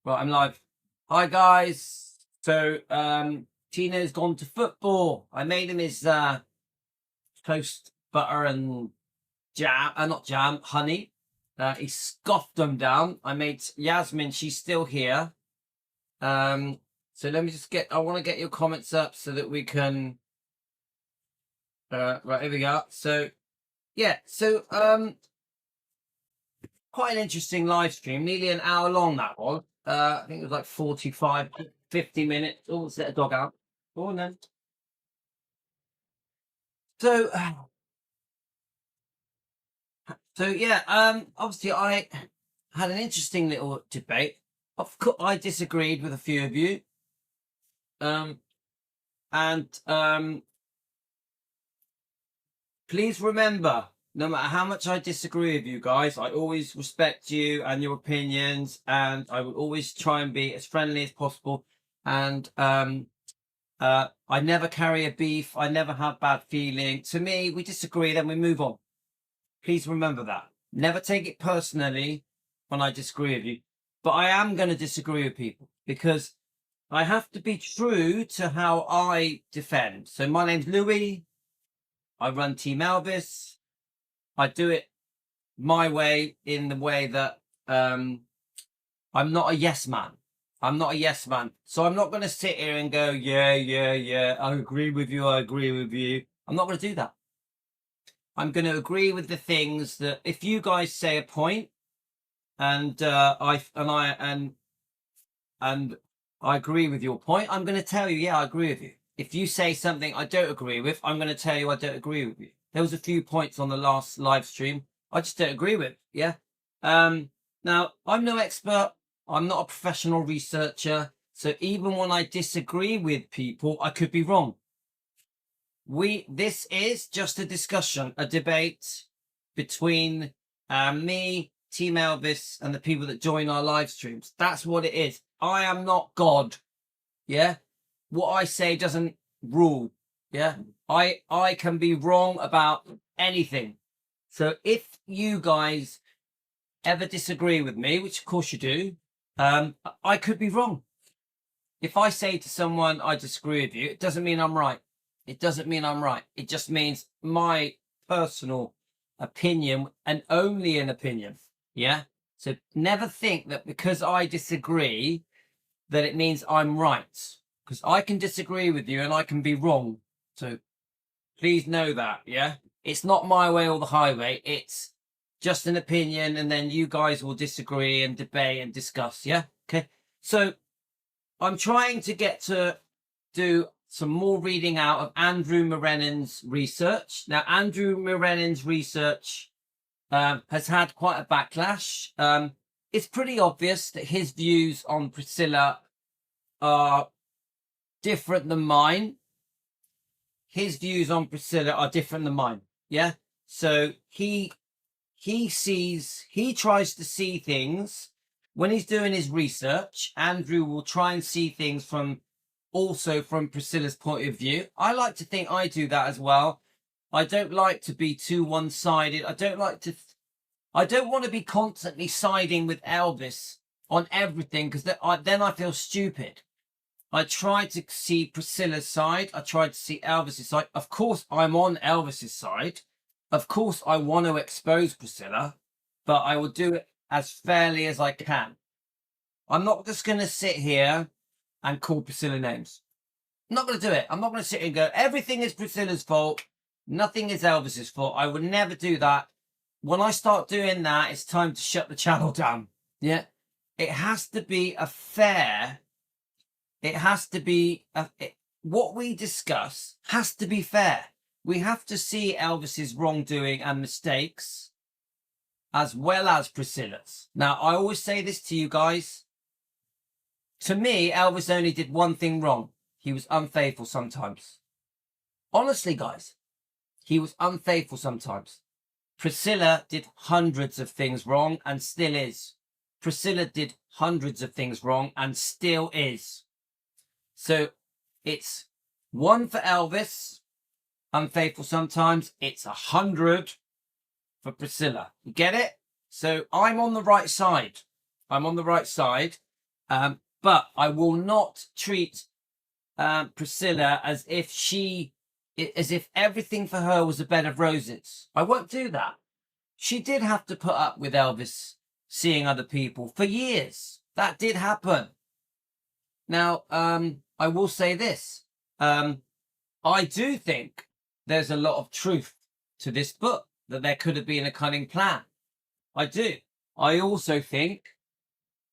Right, I'm live. Hi guys. So Tino's gone to football. I made him his toast butter and jam, not jam, honey. He scoffed them down. I made Yasmin, she's still here. So let me just I want to get your comments up so that we can right, here we go. So yeah, so quite an interesting live stream, nearly an hour long that was. I think it was like 45, 50 minutes. Oh, let's let a dog out. Go on then. So, yeah, obviously I had an interesting little debate. Of course, I disagreed with a few of you. Please remember, no matter how much I disagree with you guys, I always respect you and your opinions, and I will always try and be as friendly as possible. And I never carry a beef. I never have bad feeling. To me, we disagree, then we move on. Please remember that. Never take it personally when I disagree with you. But I am going to disagree with people because I have to be true to how I defend. So my name's Louis. I run Team Elvis. I do it my way, in the way that I'm not a yes man. I'm not a yes man. So I'm not going to sit here and go, yeah, I agree with you. I'm not going to do that. I'm going to agree with the things that if you guys say a point and I agree with your point, I'm going to tell you, yeah, I agree with you. If you say something I don't agree with, I'm going to tell you I don't agree with you. There was a few points on the last live stream I just don't agree with. Yeah. Now, I'm no expert. I'm not a professional researcher. So even when I disagree with people, I could be wrong. This is just a discussion, a debate between me, Team Elvis, and the people that join our live streams. That's what it is. I am not God. Yeah. What I say doesn't rule. Yeah. I can be wrong about anything. So if you guys ever disagree with me, which of course you do, I could be wrong. If I say to someone I disagree with you, it doesn't mean I'm right. It doesn't mean I'm right. It just means my personal opinion, and only an opinion. Yeah. So never think that because I disagree that it means I'm right, because I can disagree with you and I can be wrong. So please know that. Yeah. It's not my way or the highway. It's just an opinion, and then you guys will disagree and debate and discuss. Yeah. Okay. So I'm trying to get to do some more reading out of Andrew Morenen's research. Now, Andrew Morenen's research has had quite a backlash. It's pretty obvious that his views on Priscilla are different than mine. His views on Priscilla are different than mine. Yeah. So he tries to see things when he's doing his research. Andrew will try and see things from Priscilla's point of view. I like to think I do that as well. I don't like to be too one-sided. I don't want to be constantly siding with Elvis on everything, because then I feel stupid. I try to see Priscilla's side. I try to see Elvis's side. Of course, I'm on Elvis's side. Of course, I want to expose Priscilla, but I will do it as fairly as I can. I'm not just going to sit here and call Priscilla names. I'm not going to do it. I'm not going to sit here and go, everything is Priscilla's fault. Nothing is Elvis's fault. I would never do that. When I start doing that, it's time to shut the channel down. Yeah. It has to be a fair. It has to be what we discuss has to be fair. We have to see Elvis's wrongdoing and mistakes as well as Priscilla's. Now, I always say this to you guys. To me, Elvis only did one thing wrong. He was unfaithful sometimes. Honestly, guys, he was unfaithful sometimes. Priscilla did hundreds of things wrong and still is. Priscilla did hundreds of things wrong and still is. So it's 1 for Elvis, unfaithful sometimes. It's 100 for Priscilla. You get it? So I'm on the right side. I'm on the right side. But I will not treat Priscilla as if everything for her was a bed of roses. I won't do that. She did have to put up with Elvis seeing other people for years. That did happen. Now, I will say this. I do think there's a lot of truth to this book, that there could have been a cunning plan. I do. I also think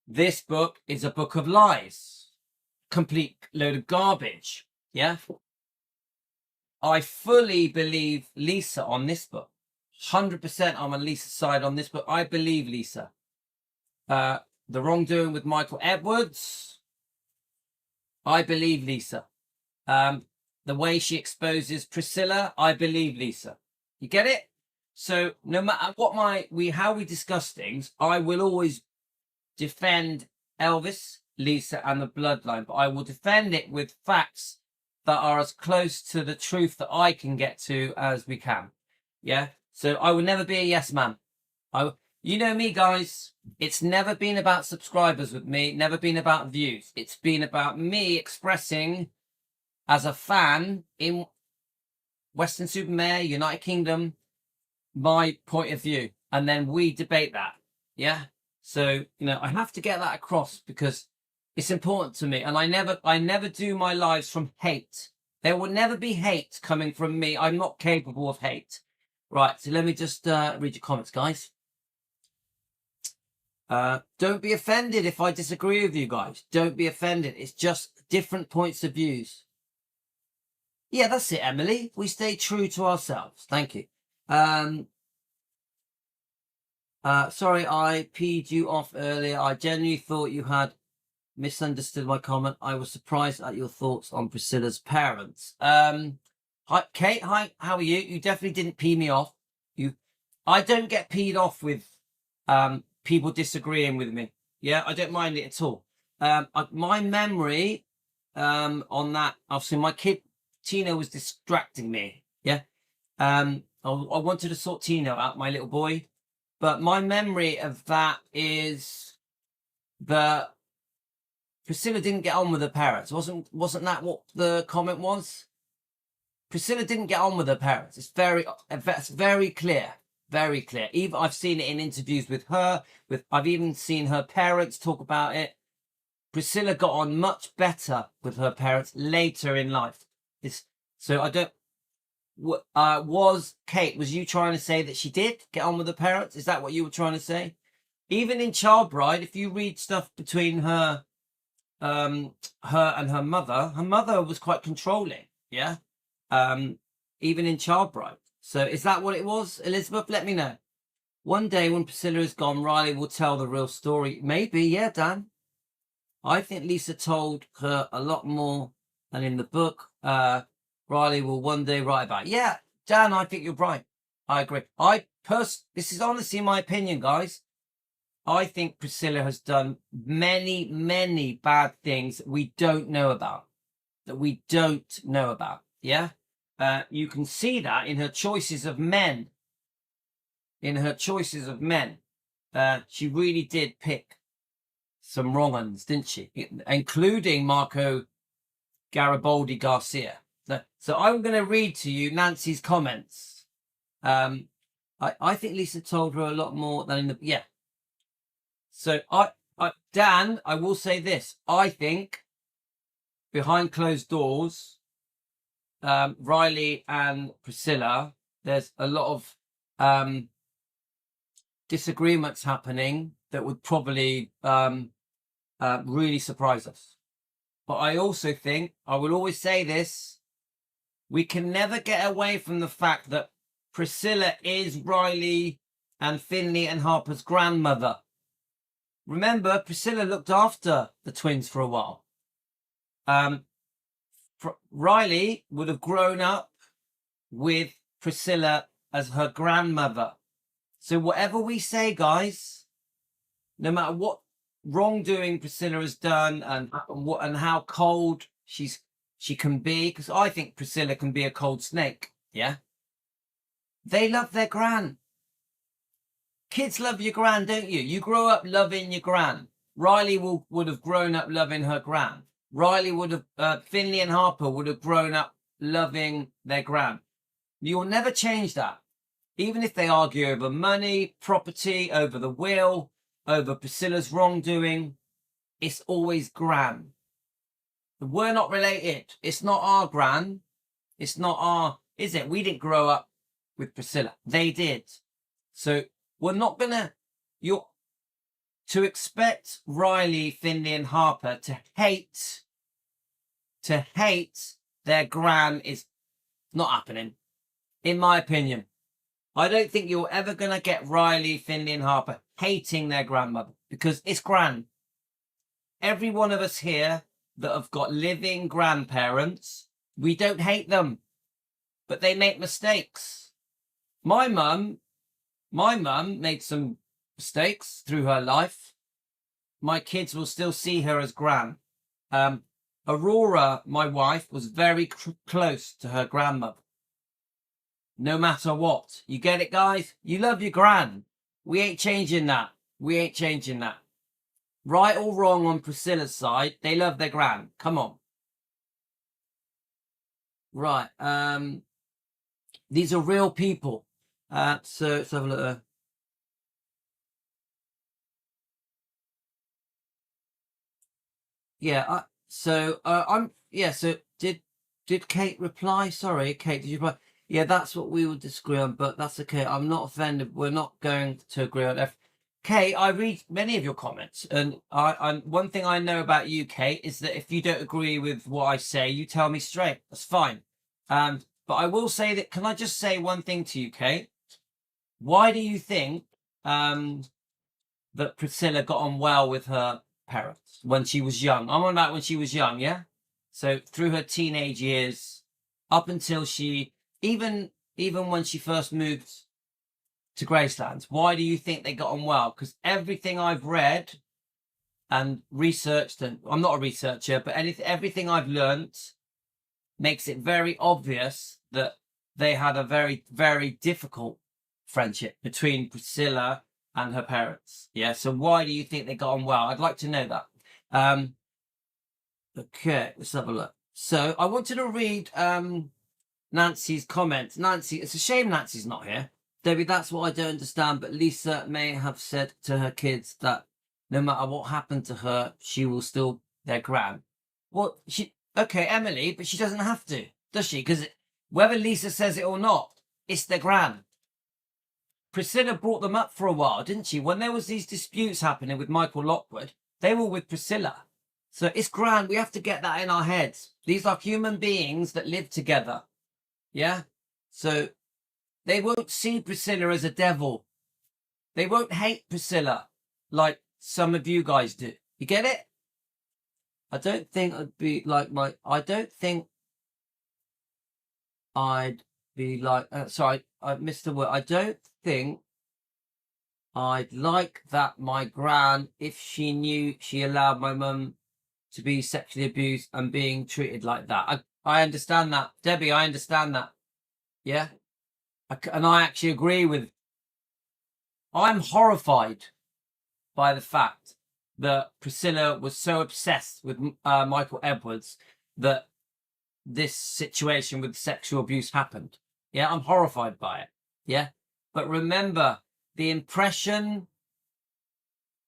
this book is a book of lies. Complete load of garbage. Yeah. I fully believe Lisa on this book. 100% I'm on Lisa's side on this book. I believe Lisa. The wrongdoing with Michael Edwards. I believe Lisa. The way she exposes Priscilla, I believe Lisa. You get it? So no matter what how we discuss things, I will always defend Elvis, Lisa, and the bloodline, but I will defend it with facts that are as close to the truth that I can get to as we can. Yeah. So I will never be a yes man. You know me, guys. It's never been about subscribers with me. Never been about views. It's been about me expressing, as a fan in Western-super-Mare, United Kingdom, my point of view, and then we debate that. Yeah. So I have to get that across because it's important to me, and I never do my lives from hate. There will never be hate coming from me. I'm not capable of hate. Right. So let me just read your comments, guys. Don't be offended if I disagree with you guys. Don't be offended. It's just different points of views. Yeah, that's it, Emily. We stay true to ourselves. Thank you. Sorry, I peed you off earlier. I genuinely thought you had misunderstood my comment. I was surprised at your thoughts on Priscilla's parents. Hi, Kate. Hi, how are you? You definitely didn't pee me off. I don't get peed off with people disagreeing with me. Yeah, I don't mind it at all. My memory on that, obviously my kid Tino was distracting me. Yeah. I wanted to sort Tino out, my little boy, but my memory of that is that Priscilla didn't get on with her parents. Wasn't that what the comment was? Priscilla didn't get on with her parents. It's very clear. Very clear. Even I've seen it in interviews with her. I've even seen her parents talk about it. Priscilla got on much better with her parents later in life. So I don't. Was you trying to say that she did get on with her parents? Is that what you were trying to say? Even in Child Bride, if you read stuff between her and her mother was quite controlling. Yeah. Even in Child Bride. So is that what it was, Elizabeth? Let me know. One day when Priscilla is gone, Riley will tell the real story. Maybe, yeah, Dan. I think Lisa told her a lot more than in the book. Riley will one day write about it. Yeah, Dan, I think you're right. I agree. This is honestly my opinion, guys. I think Priscilla has done many, many bad things that we don't know about. Yeah? You can see that in her choices of men. She really did pick some wrong ones, didn't she? Including Marco Garibaldi Garcia. So I'm going to read to you Nancy's comments. I think Lisa told her a lot more than in the... Yeah. So Dan, I will say this. I think behind closed doors, Riley and Priscilla, there's a lot of disagreements happening that would probably really surprise us. But I also think, I will always say this, we can never get away from the fact that Priscilla is Riley and Finley and Harper's grandmother. Remember, Priscilla looked after the twins for a while. Riley would have grown up with Priscilla as her grandmother. So whatever we say, guys, no matter what wrongdoing Priscilla has done and how cold she can be, because I think Priscilla can be a cold snake. Yeah. They love their gran. Kids love your gran, don't you? You grow up loving your gran. Riley would have grown up loving her gran. Riley would have, Finley and Harper would have grown up loving their gran. You'll never change that. Even if they argue over money, property, over the will, over Priscilla's wrongdoing, it's always gran. We're not related. It's not our gran. It's not our, is it? We didn't grow up with Priscilla. They did. So we're not gonna, to expect Riley, Finley and Harper to hate their gran is not happening, in my opinion. I don't think you're ever going to get Riley, Finley and Harper hating their grandmother, because it's gran. Every one of us here that have got living grandparents, we don't hate them, but they make mistakes. My mum made some mistakes through her life. My kids will still see her as gran. Aurora, my wife, was very close to her grandmother. No matter what. You get it, guys? You love your gran. We ain't changing that. We ain't changing that. Right or wrong on Priscilla's side, they love their gran. Come on. Right. These are real people. So let's have a look. Yeah. So did Kate reply? Sorry, Kate, did you reply? Yeah, that's what we would disagree on, but that's okay. I'm not offended. We're not going to agree on everything. Kate, I read many of your comments, and one thing I know about you, Kate, is that if you don't agree with what I say, you tell me straight. That's fine. But I will say that. Can I just say one thing to you, Kate? Why do you think that Priscilla got on well with her parents when she was young? I'm on about when she was young, yeah. So through her teenage years, up until she, even when she first moved to Graceland, why do you think they got on well? Because everything I've read and researched, and I'm not a researcher, but everything I've learned makes it very obvious that they had a very, very difficult friendship between Priscilla and her parents. Yeah, so why do you think they got on well? I'd like to know that. Okay, let's have a look. So I wanted to read Nancy's comment. Nancy, it's a shame Nancy's not here. Debbie, that's what I don't understand, but Lisa may have said to her kids that no matter what happened to her, she will still their gran. Well, okay, Emily, but she doesn't have to, does she? Because whether Lisa says it or not, it's their gran. Priscilla brought them up for a while, didn't she? When there was these disputes happening with Michael Lockwood, they were with Priscilla. So it's gran. We have to get that in our heads. These are human beings that live together. Yeah? So they won't see Priscilla as a devil. They won't hate Priscilla like some of you guys do. You get it? I don't think I'd be like I don't think I'd be like, sorry, I missed the word. I don't think I'd like that my gran, if she knew she allowed my mum to be sexually abused and being treated like that. I understand that. Debbie, I understand that. Yeah? And I actually agree with, I'm horrified by the fact that Priscilla was so obsessed with Michael Edwards that this situation with sexual abuse happened. Yeah, I'm horrified by it. Yeah? But remember, the impression,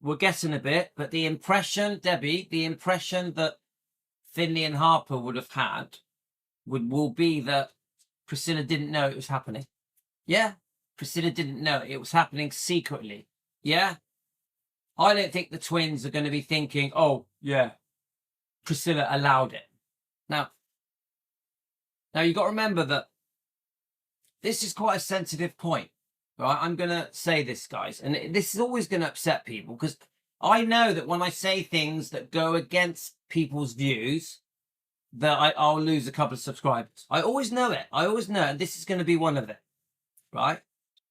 we're guessing a bit, but the impression, Debbie, the impression that Finley and Harper would have had will be that Priscilla didn't know it was happening. Yeah? Priscilla didn't know it was happening secretly. Yeah? I don't think the twins are going to be thinking, oh, yeah, Priscilla allowed it. Now you've got to remember that this is quite a sensitive point, right? I'm going to say this, guys, and this is always going to upset people, because I know that when I say things that go against people's views, that I'll lose a couple of subscribers. I always know it. I always know, and this is going to be one of it, right?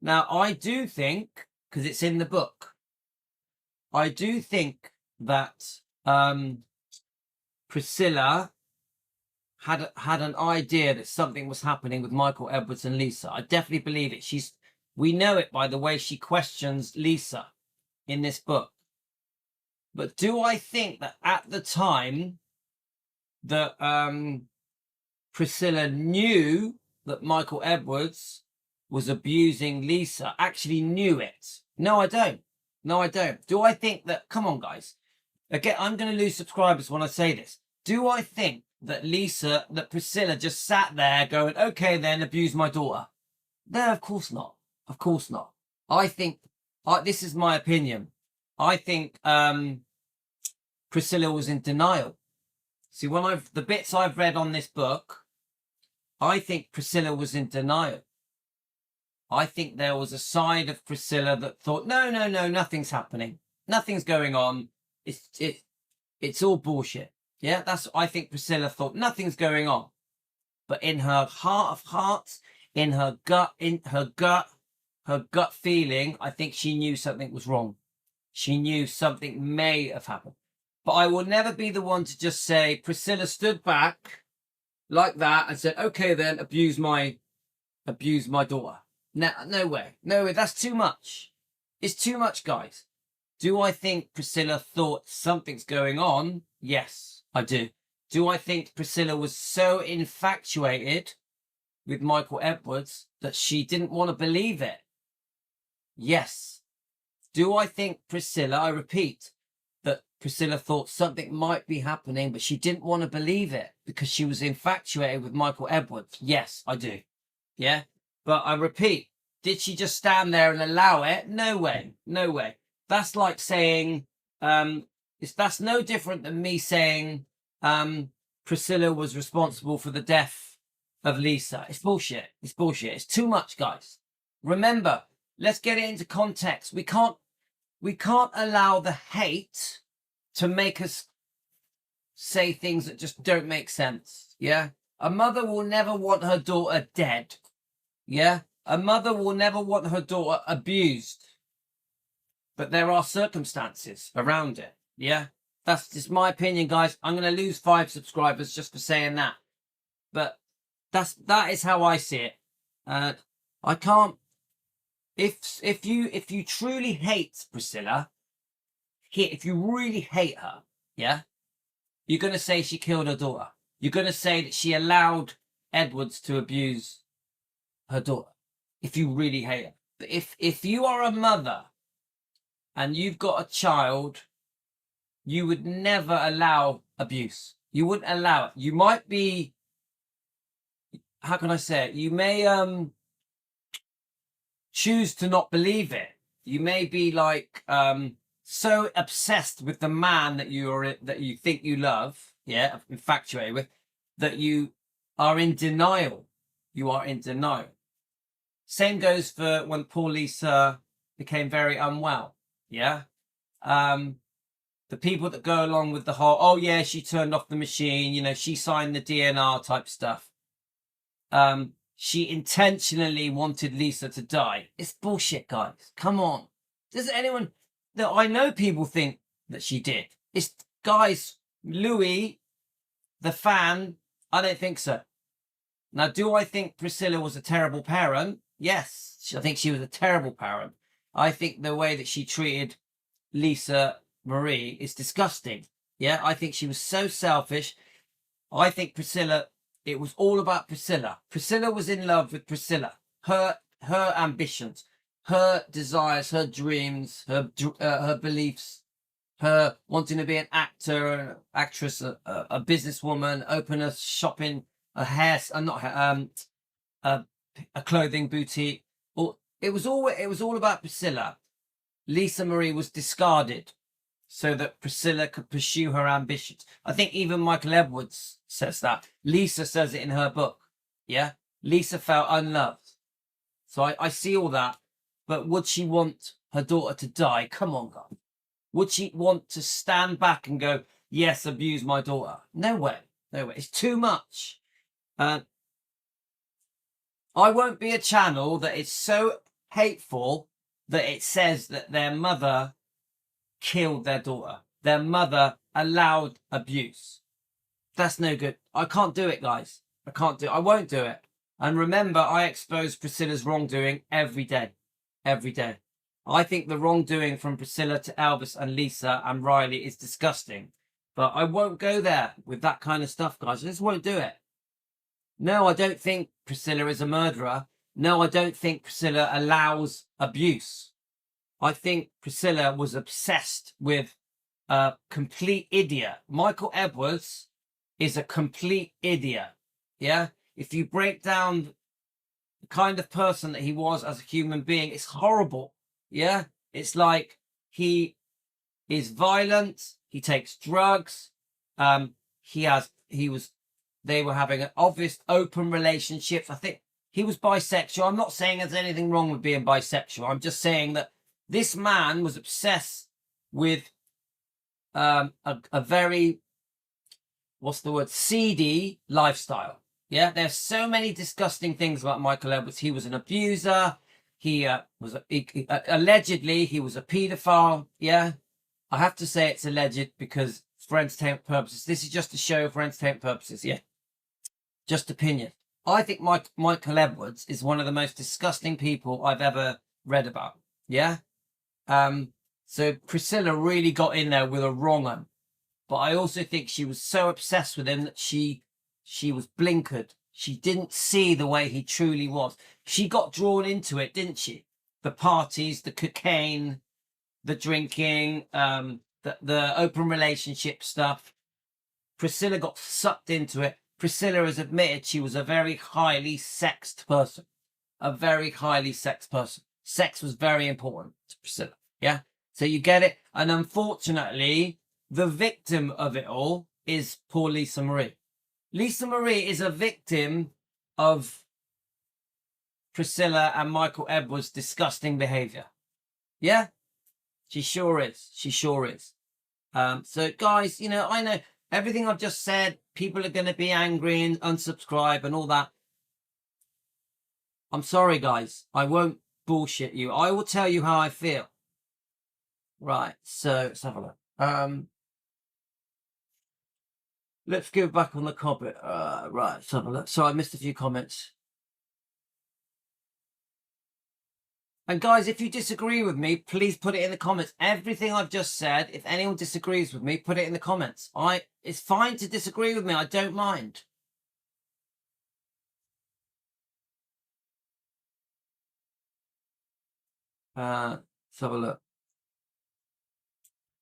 Now, I do think, because it's in the book, I do think that Priscilla had an idea that something was happening with Michael Edwards and Lisa. I definitely believe it. We know it by the way she questions Lisa in this book. But do I think that at the time that Priscilla knew that Michael Edwards was abusing Lisa, actually knew it? No, I don't. No, I don't. Do I think that, come on, guys. Again, I'm going to lose subscribers when I say this. Do I think that Priscilla just sat there going, okay, then abuse my daughter? No, of course not. Of course not. I think, this is my opinion. I think Priscilla was in denial. See, the bits I've read on this book, I think Priscilla was in denial. I think there was a side of Priscilla that thought, no, nothing's happening. Nothing's going on. It's all bullshit. Yeah, I think Priscilla thought nothing's going on. But in her heart of hearts, in her gut feeling, I think she knew something was wrong. She knew something may have happened. But I will never be the one to just say Priscilla stood back like that and said, okay, then abuse my daughter. No way. No way. That's too much. It's too much, guys. Do I think Priscilla thought something's going on? Yes, I do. Do I think Priscilla was so infatuated with Michael Edwards that she didn't want to believe it? Yes. Do I think Priscilla, I repeat, that Priscilla thought something might be happening, but she didn't want to believe it because she was infatuated with Michael Edwards? Yes, I do. Yeah. But I repeat, did she just stand there and allow it? No way. No way. That's like saying, that's no different than me saying Priscilla was responsible for the death of Lisa. It's bullshit. It's bullshit. It's too much, guys. Remember, let's get it into context. We can't allow the hate to make us say things that just don't make sense. Yeah. A mother will never want her daughter dead. Yeah. A mother will never want her daughter abused. But there are circumstances around it. Yeah. That's just my opinion, guys. I'm going to lose 5 subscribers just for saying that. But that is how I see it. I can't. If you truly hate Priscilla, if you really hate her, yeah, you're going to say she killed her daughter. You're going to say that she allowed Edwards to abuse her daughter. If you really hate her. But if you are a mother and you've got a child, you would never allow abuse. You wouldn't allow it. You might be, how can I say it? You may choose to not believe it. You may be like so obsessed with the man that you think you love, yeah, infatuated with, that you are in denial. You are in denial. Same goes for when poor Lisa became very unwell. Yeah. The people that go along with the whole, oh yeah, she turned off the machine, she signed the DNR type stuff. She intentionally wanted Lisa to die. It's bullshit, guys. Come on. Does anyone... No, I know people think that she did. It's, guys, Louis, the fan, I don't think so. Now, do I think Priscilla was a terrible parent? Yes, I think she was a terrible parent. I think the way that she treated Lisa Marie is disgusting. Yeah, I think she was so selfish. I think Priscilla... It was all about Priscilla. Priscilla was in love with Priscilla. Her ambitions, her desires, her dreams, her beliefs, her wanting to be an actor, an actress, a businesswoman, open a shopping, a clothing boutique. It was all about Priscilla. Lisa Marie was discarded so that Priscilla could pursue her ambitions. I think even Michael Edwards says that. Lisa says it in her book. Yeah? Lisa felt unloved. So I see all that. But would she want her daughter to die? Come on, God. Would she want to stand back and go, yes, abuse my daughter? No way. No way. It's too much. I won't be a channel that is so hateful that it says that their mother killed their daughter. Their mother allowed abuse. That's no good. I can't do it, guys. I can't do it. I won't do it. And remember, I expose Priscilla's wrongdoing every day. Every day. I think the wrongdoing from Priscilla to Elvis and Lisa and Riley is disgusting. But I won't go there with that kind of stuff, guys. I just won't do it. No, I don't think Priscilla is a murderer. No, I don't think Priscilla allows abuse. I think Priscilla was obsessed with a complete idiot. Michael Edwards is a complete idiot. Yeah? If you break down the kind of person that he was as a human being, it's horrible. Yeah? It's like he is violent, he takes drugs, they were having an obvious open relationships. I think he was bisexual. I'm not saying there's anything wrong with being bisexual. I'm just saying that this man was obsessed with a very, what's the word, seedy lifestyle. Yeah, there's so many disgusting things about Michael Edwards. He was an abuser. Allegedly, he was a paedophile. Yeah, I have to say it's alleged because for entertainment purposes. This is just a show for entertainment purposes. Yeah, just opinion. I think Michael Edwards is one of the most disgusting people I've ever read about. Yeah. So Priscilla really got in there with a wrong one. But I also think she was so obsessed with him that she was blinkered. She didn't see the way he truly was. She got drawn into it, didn't she? The parties, the cocaine, the drinking, the open relationship stuff. Priscilla got sucked into it. Priscilla has admitted she was a very highly sexed person. A very highly sexed person. Sex was very important to Priscilla. Yeah? So you get it? And unfortunately, the victim of it all is poor Lisa Marie. Lisa Marie is a victim of Priscilla and Michael Edwards' disgusting behavior. Yeah? She sure is. She sure is. So, guys, you know, I know everything I've just said, people are going to be angry and unsubscribe and all that. I'm sorry, guys. I won't bullshit you. I will tell you how I feel. Right, so let's have a look. Let's go back on the comment. Right, let's have a look. So I missed a few comments. And guys, if you disagree with me, please put it in the comments. Everything I've just said, if anyone disagrees with me, put it in the comments. It's fine to disagree with me. I don't mind. Let's have a look.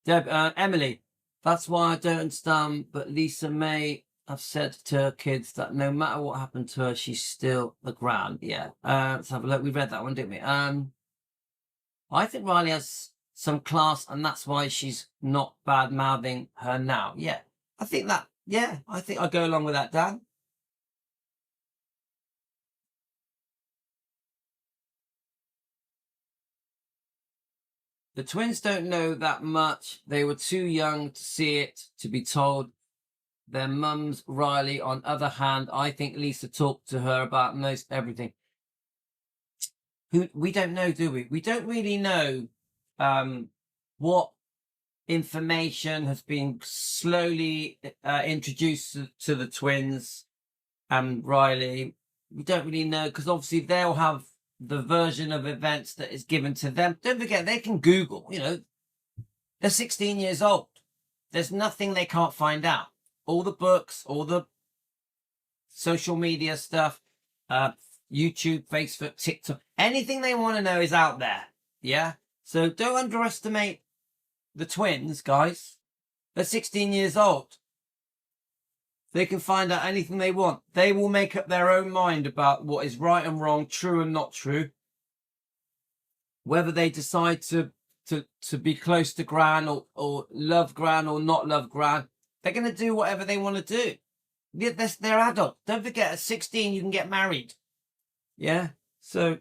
Emily, that's why I don't understand, but Lisa may have said to her kids that no matter what happened to her, she's still the grand. Yeah. Let's have a look. We read that one, didn't we? I think Riley has some class, and that's why she's not bad-mouthing her now. Yeah. I think I go along with that, Dan. The twins don't know that much. They were too young to see it, to be told. Their mum's Riley, on other hand, I think Lisa talked to her about most everything. We don't know, do we? We don't really know what information has been slowly introduced to the twins and Riley. We don't really know because obviously they'll have the version of events that is given to them. Don't forget, they can Google, you know, they're 16 years old. There's nothing they can't find out. All the books, all the social media stuff, YouTube, Facebook, TikTok, anything they want to know is out there. Yeah. So don't underestimate the twins, guys. They're 16 years old. They can find out anything they want. They will make up their own mind about what is right and wrong, true and not true. Whether they decide to be close to Gran or love Gran or not love Gran, they're going to do whatever they want to do. They're adults. Don't forget, at 16, you can get married. Yeah? So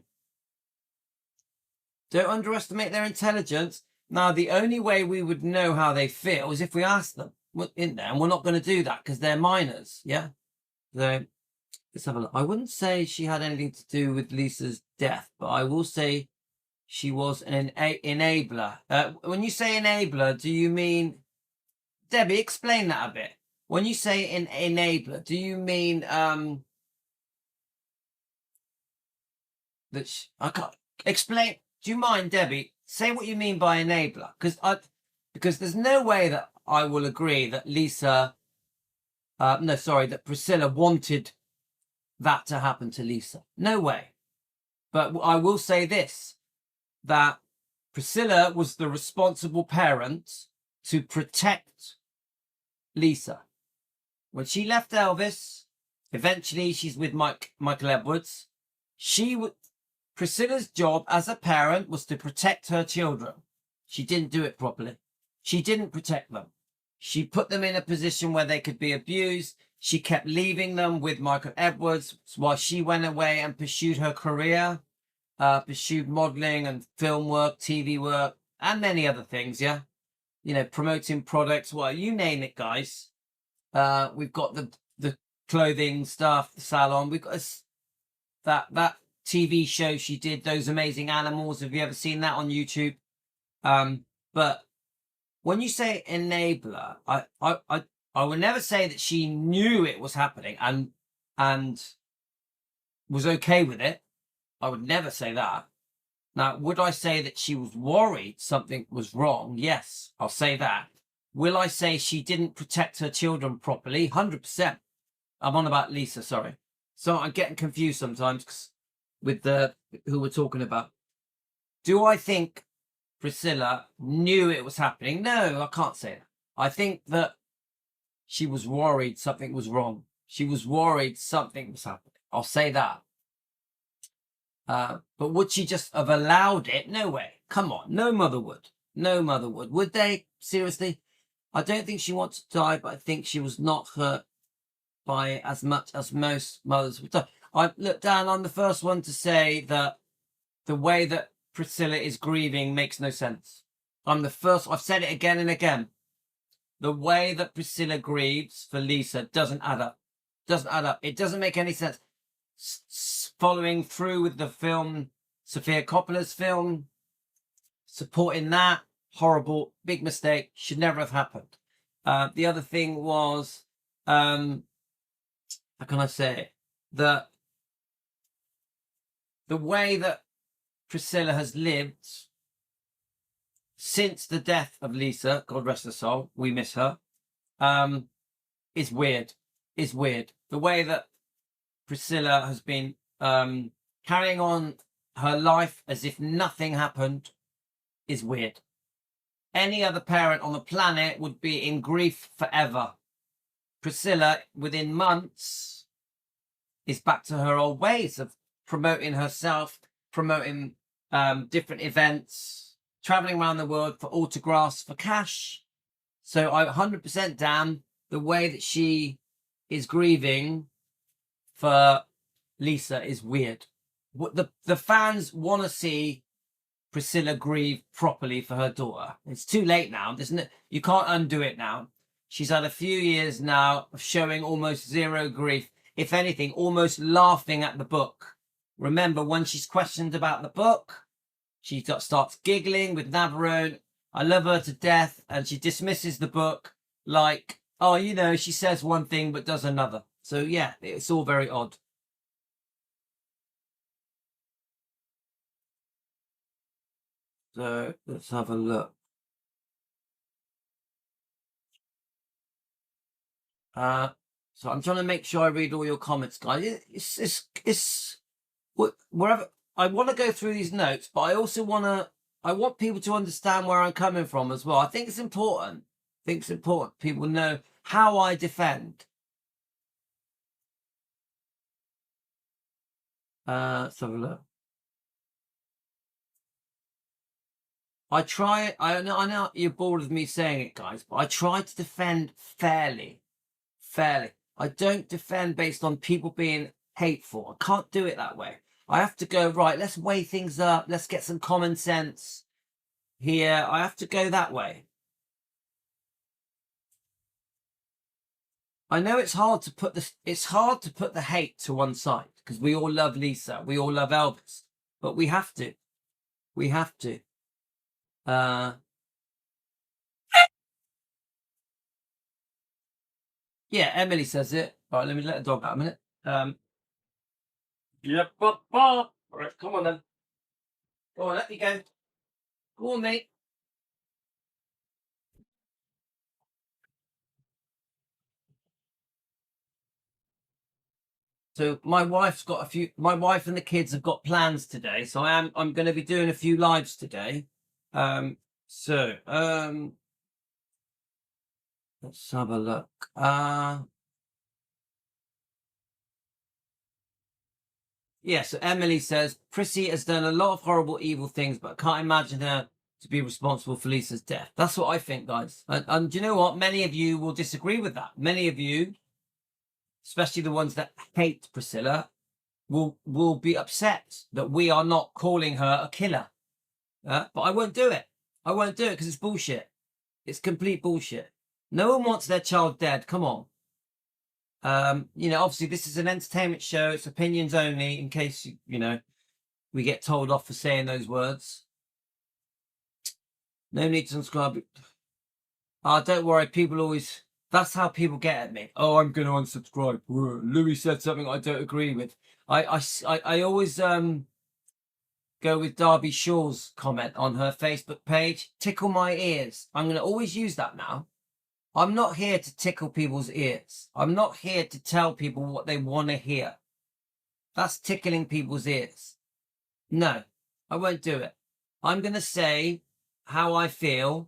don't underestimate their intelligence. Now, the only way we would know how they feel is if we ask them in there, and we're not going to do that because they're minors. Yeah. So let's have a look. I wouldn't say she had anything to do with Lisa's death, but I will say she was an enabler. When you say enabler, do you mean, Debbie? Explain that a bit. When you say an enabler, do you mean that I can't explain? Do you mind, Debbie? say what you mean by enabler, because there's no way that I will agree that that Priscilla wanted that to happen to Lisa. No way. But I will say this, that Priscilla was the responsible parent to protect Lisa. When she left Elvis, eventually she's with Michael Edwards. Priscilla's job as a parent was to protect her children. She didn't do it properly. She didn't protect them. She put them in a position where they could be abused. She kept leaving them with Michael Edwards while she went away and pursued her career, pursued modeling and film work, TV work, and many other things, yeah? You know, promoting products, well, you name it, guys. We've got the clothing stuff, the salon. We've got that TV show she did, Those Amazing Animals. Have you ever seen that on YouTube? But when you say enabler, I would never say that she knew it was happening and was okay with it. I would never say that. Now, would I say that she was worried something was wrong? Yes, I'll say that. Will I say she didn't protect her children properly? 100%. I'm on about Lisa, sorry. So I'm getting confused sometimes with who we're talking about. Do I think Priscilla knew it was happening? No, I can't say that. I think that she was worried something was wrong. She was worried something was happening. I'll say that. But would she just have allowed it? No way. Come on. No mother would. No mother would. Would they? Seriously? I don't think she wants to die, but I think she was not hurt by it as much as most mothers would die. Look, Dan, I'm the first one to say that the way that Priscilla is grieving makes no sense. I'm the first. I've said it again and again. The way that Priscilla grieves for Lisa doesn't add up. Doesn't add up. It doesn't make any sense. Following through with the film, Sofia Coppola's film, supporting that, horrible, big mistake, should never have happened. The other thing was, how can I say it? The way that Priscilla has lived since the death of Lisa, God rest her soul, we miss her, is weird. Is weird. The way that Priscilla has been carrying on her life as if nothing happened is weird. Any other parent on the planet would be in grief forever. Priscilla, within months, is back to her old ways of promoting herself, promoting different events, traveling around the world for autographs, for cash. So I 100% damn the way that she is grieving for Lisa is weird. What the fans want to see Priscilla grieve properly for her daughter. It's too late now. You can't undo it now. She's had a few years now of showing almost zero grief. If anything, almost laughing at the book. Remember, when she's questioned about the book, she starts giggling with Navarone. I love her to death. And she dismisses the book like, oh, you know, she says one thing but does another. So, yeah, it's all very odd. So, let's have a look. So I'm trying to make sure I read all your comments, guys. It's wherever I want to go through these notes, but I also I want people to understand where I'm coming from as well. I think it's important. People know how I defend. Let's have a look. I know you're bored of me saying it, guys, but I try to defend fairly. I don't defend based on people being hateful. I can't do it that way. I have to go, right, let's weigh things up. Let's get some common sense here. I have to go that way. I know it's hard to put the hate to one side because we all love Lisa. We all love Elvis, but we have to. Yeah, Emily says it. All right, let me let the dog out a minute. Yep, all right, come on then. Go on, let me go. Go on, mate. So my wife's got a few. My wife and the kids have got plans today, so I'm going to be doing a few lives today. Um, so let's have a look. Yeah. So Emily says Prissy has done a lot of horrible, evil things, but I can't imagine her to be responsible for Lisa's death. That's what I think, guys. And do you know what? Many of you will disagree with that. Many of you, especially the ones that hate Priscilla, will be upset that we are not calling her a killer. But I won't do it. I won't do it because it's bullshit. It's complete bullshit. No one wants their child dead. Come on. Obviously this is an entertainment show. It's opinions only in case, we get told off for saying those words. No need to subscribe. Don't worry. People always, that's how people get at me. Oh, I'm going to unsubscribe. Louis said something I don't agree with. I always, go with Darby Shaw's comment on her Facebook page. Tickle my ears. I'm going to always use that now. I'm not here to tickle people's ears. I'm not here to tell people what they want to hear. That's tickling people's ears. No, I won't do it. I'm going to say how I feel.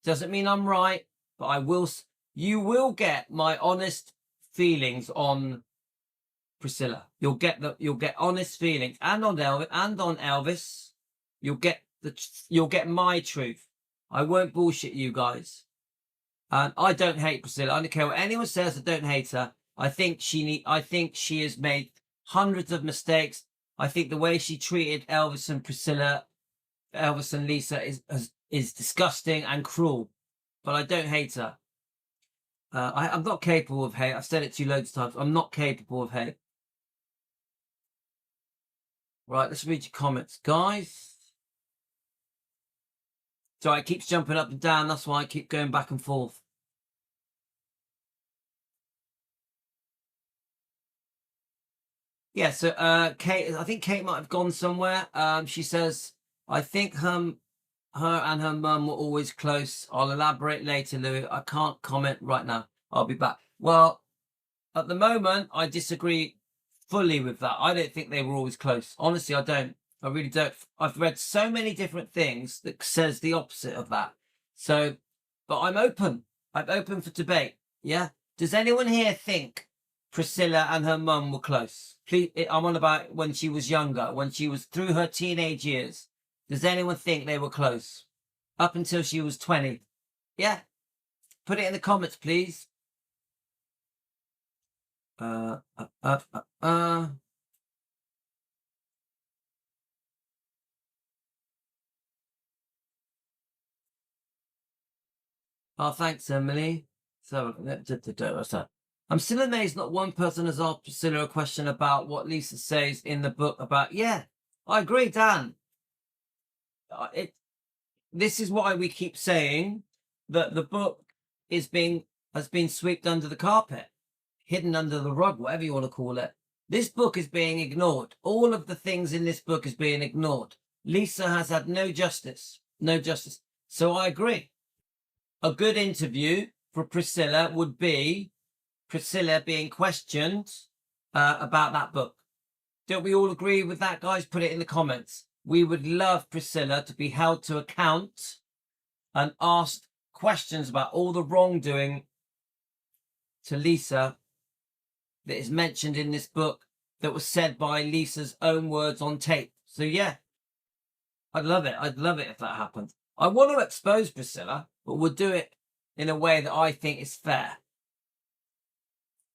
Doesn't mean I'm right, but I will. You will get my honest feelings on Priscilla. You'll get honest feelings, and on Elvis, you'll get my truth. I won't bullshit you guys. And I don't hate Priscilla. I don't care what anyone says. I don't hate her. I think she has made hundreds of mistakes. I think the way she treated Elvis and Lisa is disgusting and cruel. But I don't hate her. I'm not capable of hate. I've said it to you loads of times. I'm not capable of hate. Right, let's read your comments, guys. So it keeps jumping up and down. That's why I keep going back and forth. Yeah, so Kate, I think Kate might have gone somewhere. She says, I think her and her mum were always close. I'll elaborate later, Louis. I can't comment right now. I'll be back. Well, at the moment, I disagree fully with that. I don't think they were always close. Honestly, I don't. I really don't. I've read so many different things that says the opposite of that. So, but I'm open. I'm open for debate. Yeah. Does anyone here think Priscilla and her mum were close? Please, I'm on about when she was younger, when she was through her teenage years. Does anyone think they were close? Up until she was 20. Yeah. Put it in the comments, please. Oh, thanks, Emily. So, what's that? I'm still amazed not one person has asked Priscilla a question about what Lisa says in the book about. Yeah, I agree, Dan. This is why we keep saying that the book has been swept under the carpet, hidden under the rug, whatever you want to call it. This book is being ignored. All of the things in this book is being ignored. Lisa has had no justice. No justice. So I agree. A good interview for Priscilla would be Priscilla being questioned about that book. Don't we all agree with that, guys? Put it in the comments. We would love Priscilla to be held to account and asked questions about all the wrongdoing to Lisa that is mentioned in this book that was said by Lisa's own words on tape. So yeah, I'd love it. I'd love it if that happened. I want to expose Priscilla, but we'll do it in a way that I think is fair.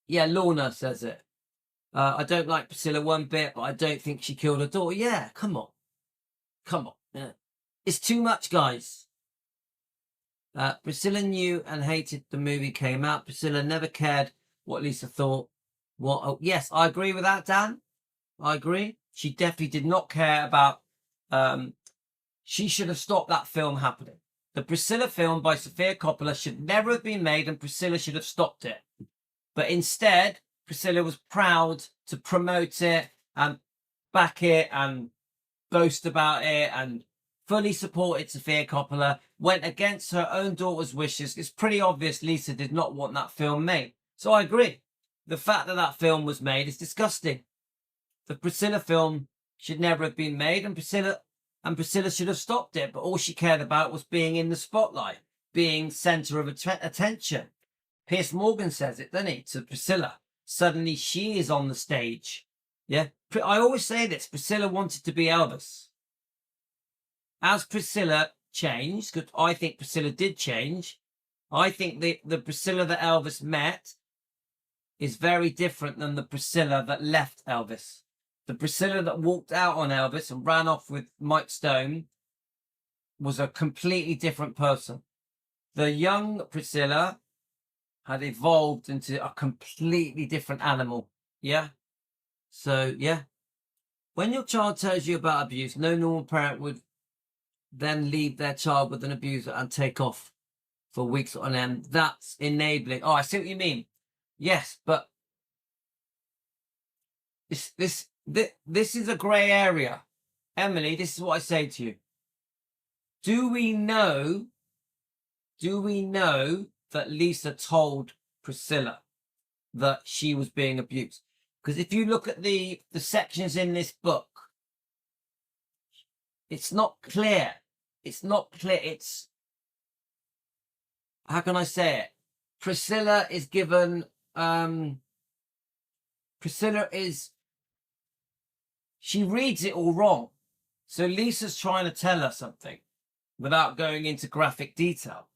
Yeah, Lorna says it. I don't like Priscilla one bit, but I don't think she killed her daughter. Yeah, come on. Come on. Yeah. It's too much, guys. Priscilla knew and hated the movie came out. Priscilla never cared what Lisa thought. What? Oh, yes, I agree with that, Dan. I agree. She definitely did not care about... she should have stopped that film happening. The Priscilla film by Sofia Coppola should never have been made, and Priscilla should have stopped it. But instead, Priscilla was proud to promote it and back it and boast about it and fully supported Sofia Coppola, went against her own daughter's wishes. It's pretty obvious Lisa did not want that film made. So I agree. The fact that that film was made is disgusting. The Priscilla film should never have been made, and Priscilla should have stopped it. But all she cared about was being in the spotlight, being center of attention. Piers Morgan says it, doesn't he, to Priscilla? Suddenly she is on the stage. Yeah, I always say this. Priscilla wanted to be Elvis. As Priscilla changed, because I think Priscilla did change, I think the Priscilla that Elvis met is very different than the Priscilla that left Elvis. The Priscilla that walked out on Elvis and ran off with Mike Stone was a completely different person. The young Priscilla had evolved into a completely different animal. Yeah? So, yeah. When your child tells you about abuse, no normal parent would then leave their child with an abuser and take off for weeks on end. That's enabling. Oh, I see what you mean. Yes, but this is a grey area. Emily, this is what I say to you. Do we know that Lisa told Priscilla that she was being abused? Because if you look at the sections in this book, it's not clear. It's not clear. It's, how can I say it? Priscilla is given, she reads it all wrong. So Lisa's trying to tell her something without going into graphic detail.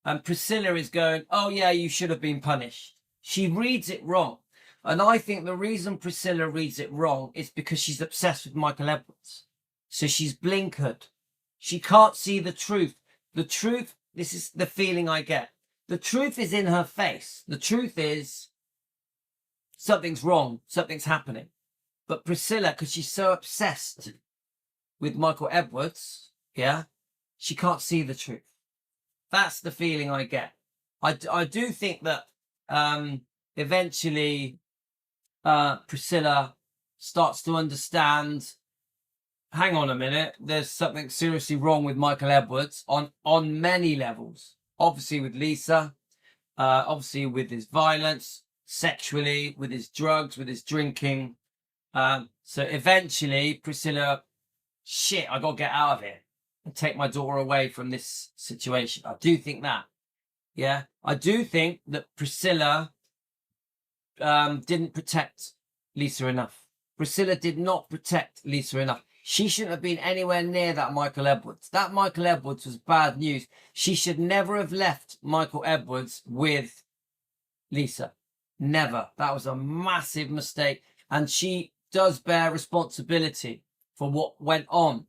And Priscilla is going, oh yeah, you should have been punished. She reads it wrong. And I think the reason Priscilla reads it wrong is because she's obsessed with Michael Edwards. So she's blinkered. She can't see the truth. The truth, this is the feeling I get. The truth is in her face. The truth is something's wrong. Something's happening. But Priscilla, because she's so obsessed with Michael Edwards, yeah, she can't see the truth. That's the feeling I get. I do think that eventually Priscilla starts to understand, hang on a minute, there's something seriously wrong with Michael Edwards on many levels. Obviously with Lisa, obviously with his violence, sexually, with his drugs, with his drinking. So eventually Priscilla, shit, I got to get out of here and take my daughter away from this situation. I do think that. Yeah. I do think that Priscilla didn't protect Lisa enough. Priscilla did not protect Lisa enough. She shouldn't have been anywhere near that Michael Edwards. That Michael Edwards was bad news. She should never have left Michael Edwards with Lisa. Never. That was a massive mistake. And she does bear responsibility for what went on.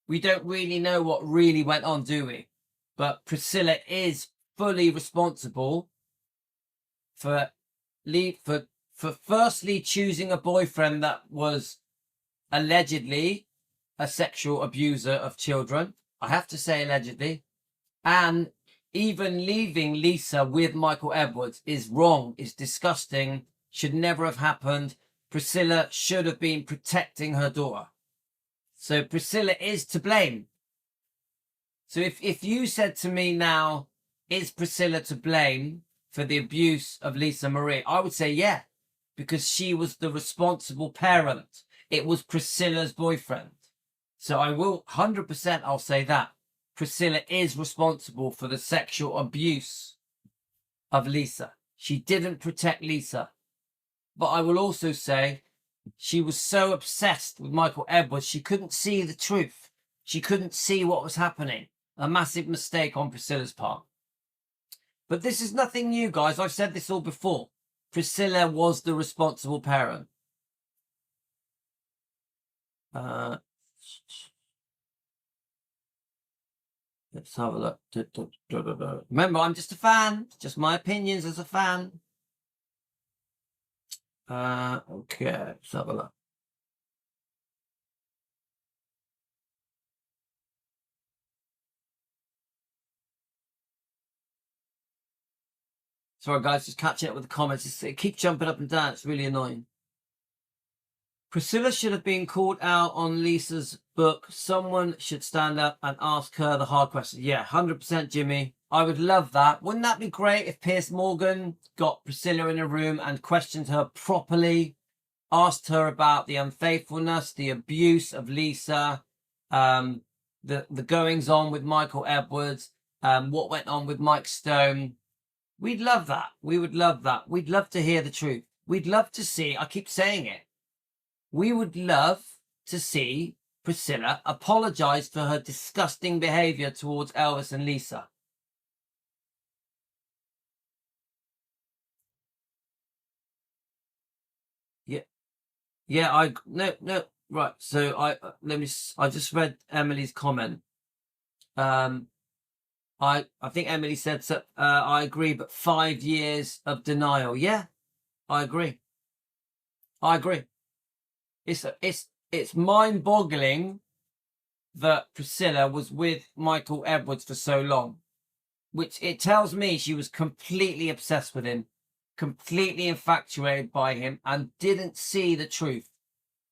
We don't really know what really went on, do we? But Priscilla is fully responsible for firstly choosing a boyfriend that was allegedly a sexual abuser of children. I have to say allegedly. And even leaving Lisa with Michael Edwards is wrong, is disgusting, should never have happened. Priscilla should have been protecting her daughter. So Priscilla is to blame. So if you said to me now, is Priscilla to blame for the abuse of Lisa Marie? I would say yeah, because she was the responsible parent. It was Priscilla's boyfriend. So I will 100%, I'll say that. Priscilla is responsible for the sexual abuse of Lisa. She didn't protect Lisa. But I will also say she was so obsessed with Michael Edwards, she couldn't see the truth. She couldn't see what was happening. A massive mistake on Priscilla's part. But this is nothing new, guys. I've said this all before. Priscilla was the responsible parent. Let's have a look. Remember, I'm just a fan. Just my opinions as a fan. Okay, let's have a look. Sorry, guys, just catching up with the comments. It keeps jumping up and down. It's really annoying. Priscilla should have been called out on Lisa's book. Someone should stand up and ask her the hard questions. Yeah, 100% Jimmy. I would love that. Wouldn't that be great if Piers Morgan got Priscilla in a room and questioned her properly, asked her about the unfaithfulness, the abuse of Lisa, the goings on with Michael Edwards, what went on with Mike Stone. We'd love that. We would love that. We'd love to hear the truth. We'd love to see, I keep saying it, we would love to see Priscilla apologize for her disgusting behavior towards Elvis and Lisa. Yeah, no, right. So I just read Emily's comment. I think Emily said, so, I agree, but 5 years of denial. Yeah, I agree. It's mind-boggling that Priscilla was with Michael Edwards for so long, which it tells me she was completely obsessed with him, completely infatuated by him, and didn't see the truth.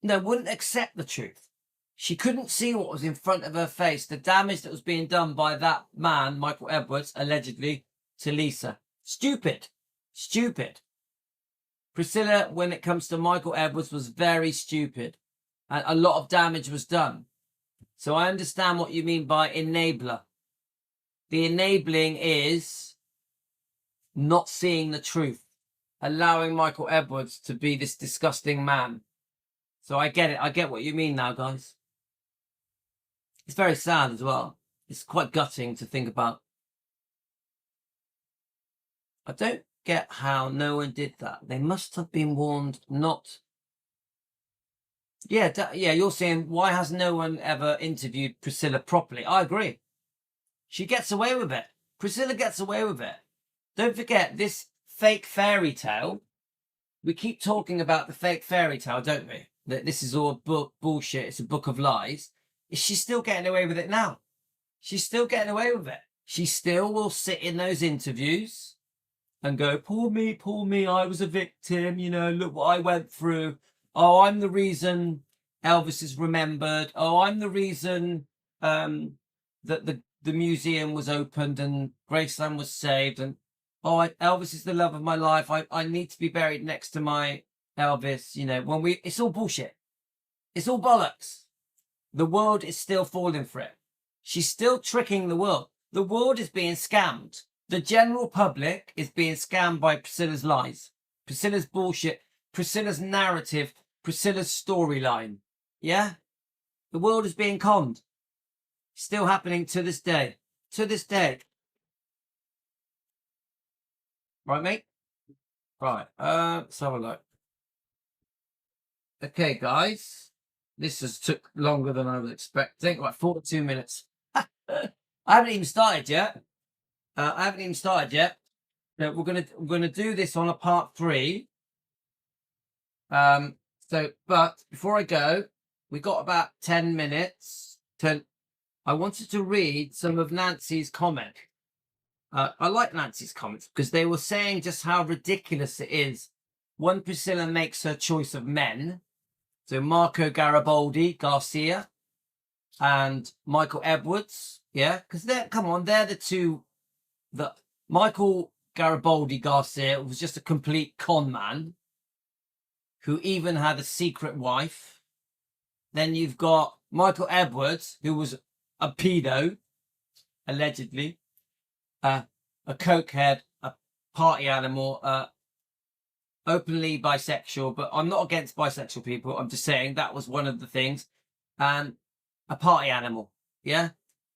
No, wouldn't accept the truth. She couldn't see what was in front of her face, the damage that was being done by that man, Michael Edwards, allegedly, to Lisa. Stupid. Priscilla, when it comes to Michael Edwards, was very stupid. And a lot of damage was done. So I understand what you mean by enabler. The enabling is not seeing the truth, allowing Michael Edwards to be this disgusting man. So I get it. I get what you mean now, guys. It's very sad as well. It's quite gutting to think about. I don't get how no one did that. They must have been warned not. Yeah, you're saying, why has no one ever interviewed Priscilla properly? I agree. She gets away with it. Priscilla gets away with it. Don't forget, this fake fairy tale, we keep talking about the fake fairy tale, don't we? That this is all bullshit, it's a book of lies. Is she still getting away with it now? She's still getting away with it. She still will sit in those interviews and go, poor me, I was a victim, look what I went through. Oh, I'm the reason Elvis is remembered. Oh, I'm the reason that the museum was opened and Graceland was saved. And Elvis is the love of my life. I need to be buried next to my Elvis. It's all bullshit. It's all bollocks. The world is still falling for it. She's still tricking the world. The world is being scammed. The general public is being scammed by Priscilla's lies, Priscilla's bullshit, Priscilla's narrative, Priscilla's storyline. Yeah? The world is being conned. Still happening to this day. To this day. Right, mate? Right. Let's have a look. Okay, guys. This has took longer than I was expecting. Like 42 minutes. I haven't even started yet. We're gonna do this on a part 3. But before I go, we got about 10 minutes. I wanted to read some of Nancy's comment. I like Nancy's comments because they were saying just how ridiculous it is when Priscilla makes her choice of men. So Marco Garibaldi Garcia and Michael Edwards, yeah, because they're the two that Michael Garibaldi Garcia was just a complete con man who even had a secret wife. Then you've got Michael Edwards, who was a pedo, allegedly, a cokehead, a party animal, openly bisexual, but I'm not against bisexual people. I'm just saying that was one of the things. And a party animal, yeah?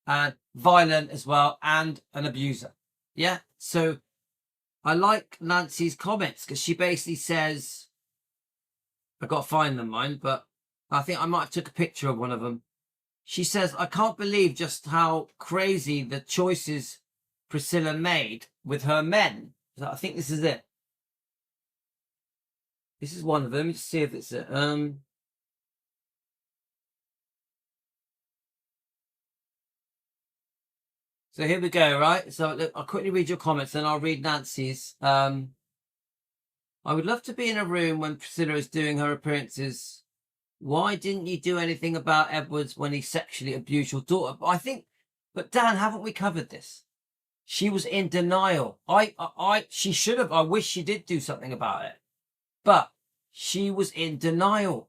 And violent as well, and an abuser, yeah? So I like Nancy's comments because she basically says, I've got to find them, mine, but I think I might have took a picture of one of them. She says, I can't believe just how crazy the choices Priscilla made with her men. So I think this is it. This is one of them. Let's see if it's it. So here we go, right? So look, I'll quickly read your comments, then I'll read Nancy's. I would love to be in a room when Priscilla is doing her appearances Why didn't you do anything about Edwards when he sexually abused your daughter? But Dan, haven't we covered this? She was in denial. She should have. I wish she did do something about it, but she was in denial.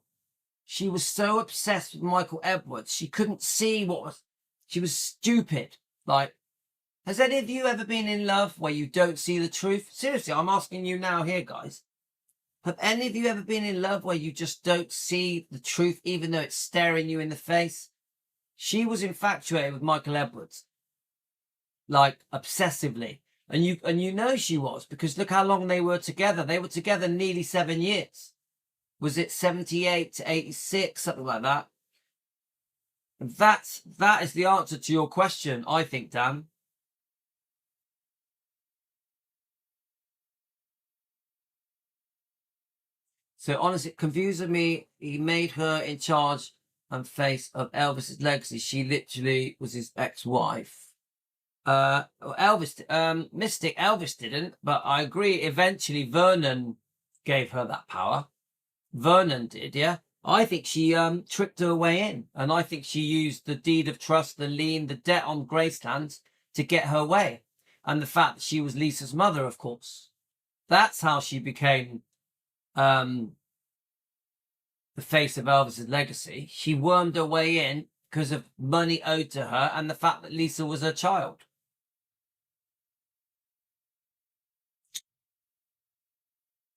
She was so obsessed with Michael Edwards. She couldn't see she was stupid. Like, has any of you ever been in love where you don't see the truth? Seriously, I'm asking you now here, guys. Have any of you ever been in love where you just don't see the truth, even though it's staring you in the face? She was infatuated with Michael Edwards, like obsessively. And you know she was, because look how long they were together. They were together nearly 7 years. Was it 78 to 86, something like that? And that is the answer to your question, I think, Dan. So honestly, it confuses me. He made her in charge and face of Elvis's legacy. She literally was his ex-wife. Mystic Elvis didn't, but I agree. Eventually, Vernon gave her that power. Vernon did, yeah. I think she tricked her way in, and I think she used the deed of trust, the lien, the debt on Gracelands to get her way, and the fact that she was Lisa's mother, of course. That's how she became the face of Elvis's legacy. She wormed her way in because of money owed to her and the fact that Lisa was her child.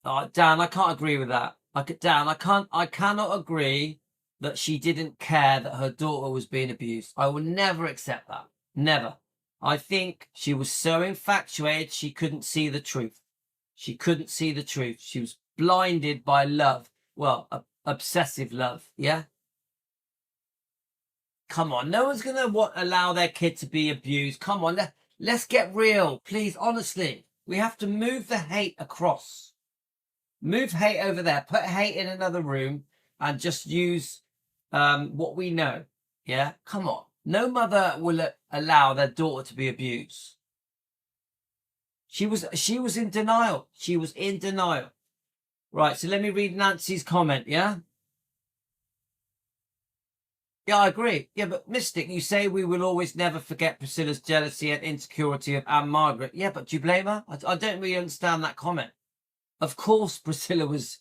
Dan, I can't agree with that. Dan, I cannot agree that she didn't care that her daughter was being abused. I will never accept that. Never. I think she was so infatuated she couldn't see the truth. She couldn't see the truth. She was blinded by love. Well, obsessive love, yeah? Come on, no one's going to allow their kid to be abused. Come on, let's get real, please, honestly. We have to move the hate across. Move hate over there. Put hate in another room and just use what we know. Yeah, come on. No mother will allow their daughter to be abused. She was in denial. She was in denial. Right, so let me read Nancy's comment, yeah? Yeah, I agree. Yeah, but Mystic, you say we will always never forget Priscilla's jealousy and insecurity of Anne Margaret. Yeah, but do you blame her? I don't really understand that comment. Of course Priscilla was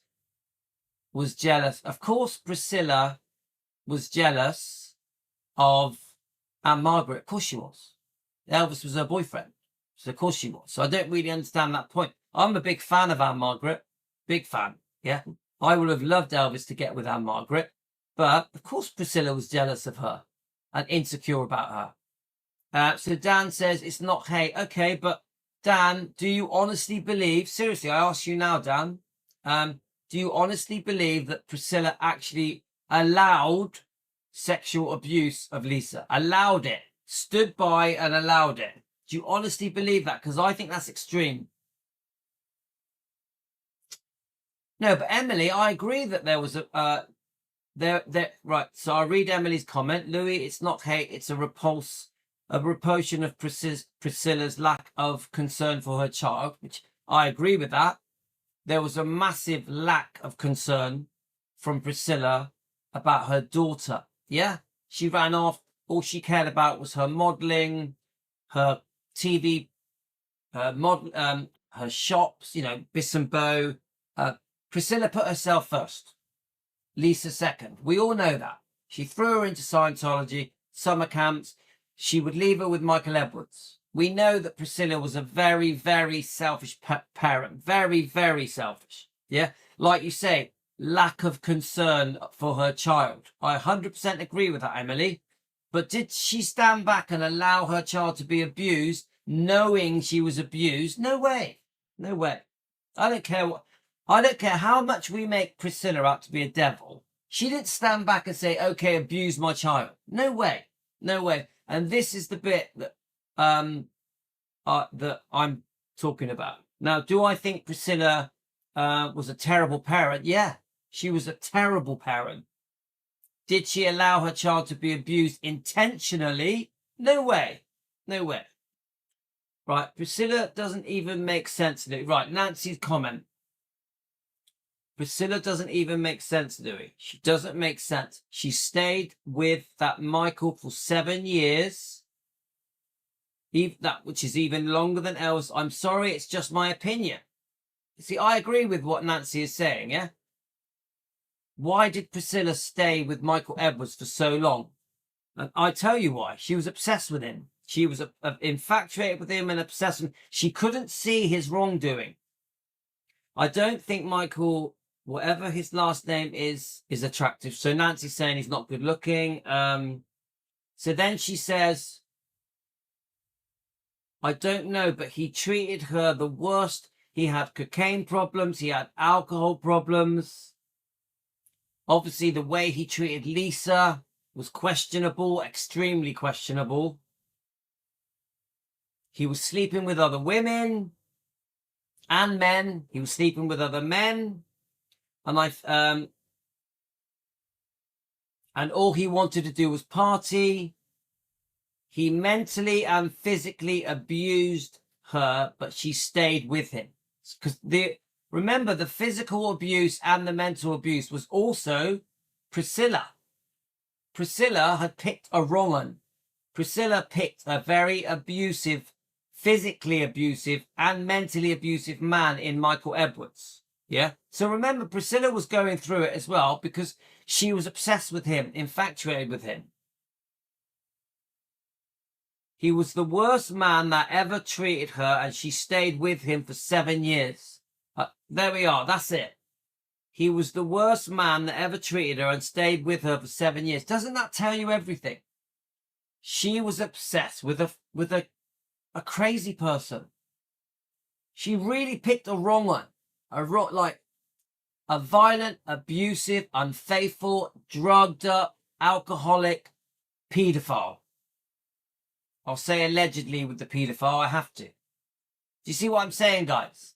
jealous. Of course Priscilla was jealous of Anne Margaret. Of course she was. Elvis was her boyfriend. So of course she was. So I don't really understand that point. I'm a big fan of Anne Margaret. Big fan. Yeah. I would have loved Elvis to get with Anne Margaret. But of course Priscilla was jealous of her and insecure about her. So Dan says it's not hate. Okay, but Dan, do you honestly believe, seriously, I ask you now, Dan, do you honestly believe that Priscilla actually allowed sexual abuse of Lisa? Allowed it, stood by and allowed it. Do you honestly believe that? Because I think that's extreme. No, but Emily, I agree that there was a, right. So I read Emily's comment. Louis, it's not hate, it's a repulsion of Priscilla's lack of concern for her child, which I agree with that. There was a massive lack of concern from Priscilla about her daughter. Yeah, she ran off. All she cared about was her modelling, her TV, her shops, Biss and Bow. Priscilla put herself first, Lisa second. We all know that. She threw her into Scientology, summer camps. She would leave her with Michael Edwards. We know that Priscilla was a very, very selfish parent. Very, very selfish. Yeah? Like you say, lack of concern for her child. I 100% agree with that, Emily. But did she stand back and allow her child to be abused, knowing she was abused? No way. No way. I don't care how much we make Priscilla out to be a devil. She didn't stand back and say, okay, abuse my child. No way. No way. And this is the bit that that I'm talking about. Now, do I think Priscilla was a terrible parent? Yeah, she was a terrible parent. Did she allow her child to be abused intentionally? No way. No way. Right, Priscilla doesn't even make sense of it. Right, Nancy's comment. Priscilla doesn't even make sense, Louis. She doesn't make sense. She stayed with that Michael for 7 years. That which is even longer than else. I'm sorry, it's just my opinion. See, I agree with what Nancy is saying, yeah? Why did Priscilla stay with Michael Edwards for so long? And I tell you why. She was obsessed with him. She was infatuated with him and obsessed with him. She couldn't see his wrongdoing. I don't think Michael, whatever his last name is attractive. So Nancy's saying he's not good looking. So then she says, I don't know, but he treated her the worst. He had cocaine problems. He had alcohol problems. Obviously, the way he treated Lisa was questionable, extremely questionable. He was sleeping with other women and men. He was sleeping with other men. And and all he wanted to do was party. He mentally and physically abused her, but she stayed with him. Because remember, the physical abuse and the mental abuse was also Priscilla. Priscilla had picked a wrong one. Priscilla picked a very abusive, physically abusive and mentally abusive man in Michael Edwards. Yeah. So remember, Priscilla was going through it as well because she was obsessed with him, infatuated with him. He was the worst man that ever treated her, and she stayed with him for 7 years. There we are. That's it. He was the worst man that ever treated her and stayed with her for 7 years. Doesn't that tell you everything? She was obsessed with a crazy person. She really picked a wrong one. A violent, abusive, unfaithful, drugged up, alcoholic paedophile. I'll say allegedly with the paedophile, I have to. Do you see what I'm saying, guys?